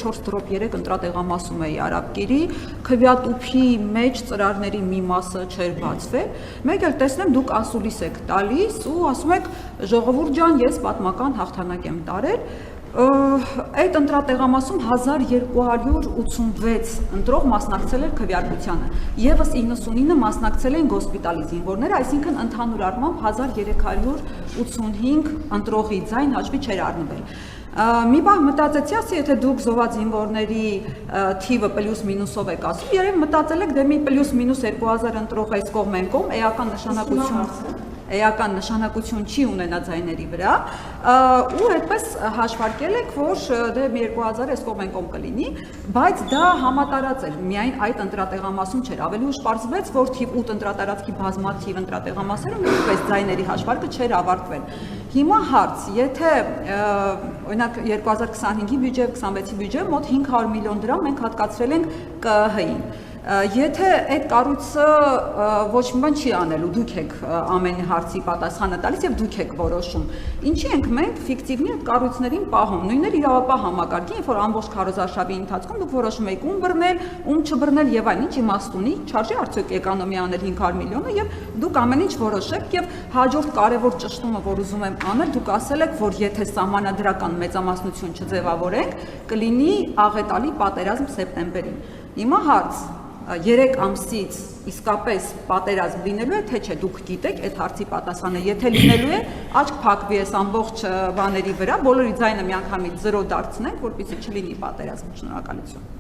4.3 ընտրատեղամասում էի Արաբկիրի, քվեատուփի մեջ ծրարների մի մասը չէր բացվել, մեկ էլ տեսնեմ դուք ասուլիս եք տալիս ու ասում եք ժողովուրդ ջան, ես պատմական հաղթանակ եմ տարել, այդ ընտրատեղամասում 1286 ընտրող մասնակցել էր քվեարկությանը, եւս 99 մասնակցել են գոսպիտալի զինվորները, այսինքն ընդհանուր առմամբ 1385 ընտրողի ձայն հաշվի չէր առնվել։ Մի բան մտածեցի, ասի, եթե դուք զոհված զինվորների թիվը պլյուս մինուսով եք ասում, երևի մտածել եք դե մի պլյուս մինուս 2000 ընտրող այս կողմ են կողմ, էական նշանակություն չի ունենա ձայների վրա, ու այդպես հաշվարկել եք, որ դե մի 2000 այս կողմ են կողմ կլինի, բայց դա համատարած էր, միայն այդ ընտրատեղամասում չէր, ավելի ուշ պարզվեց, որ թիվ 8 ընտրատարածքի բազմաթիվ ընտրատեղամասերում նույնպես ձայների հաշվարկը չէր ավարտվել։ Հիմա հարց, եթե օրինակ 2025-ի բյուջե, 26-ի բյուջե մոտ 500 միլիոն դրամ մենք հատկացրել ենք ԿԸՀ-ին։ Եթե այդ կառույցը ոչ մի բան չի անելու, դուք եք ամեն հարցի պատասխանը տալիս եւ դուք եք որոշում։ Ինչի ենք մենք ֆիկտիվնի այդ կառույցներին պահում։ Նույնն իրավապահ համակարգին, երբ որ ամբողջ քարոզարշավի ընթացքում դուք որոշում եք ում բռնել, ում չբռնել եւ այլն, ինչ իմաստ ունի, չարժի արդյոք էկոնոմիա անել 500 միլիոնը եւ դուք ամեն ինչ որոշեք եւ հաջորդ կարևոր ճշտումը, որ ուզում եմ անել, դուք ասել եք, որ եթե սահմանադրական մեծամասնություն չձևավորենք, կլինի աղետալի պատերազմ սեպտեմբերին։ Հիմա հարց 3 ամսից իսկապես պատերազմ լինելու է, թե չէ, դուք գիտեք այդ հարցի պատասխանը, եթե լինելու է, աչք փակվի այս ամբողջ բաների վրա, բոլորի ձայնը միանգամից 0 դարձնենք, որպեսզի չլինի պատերազմ։ Շնորհակալություն։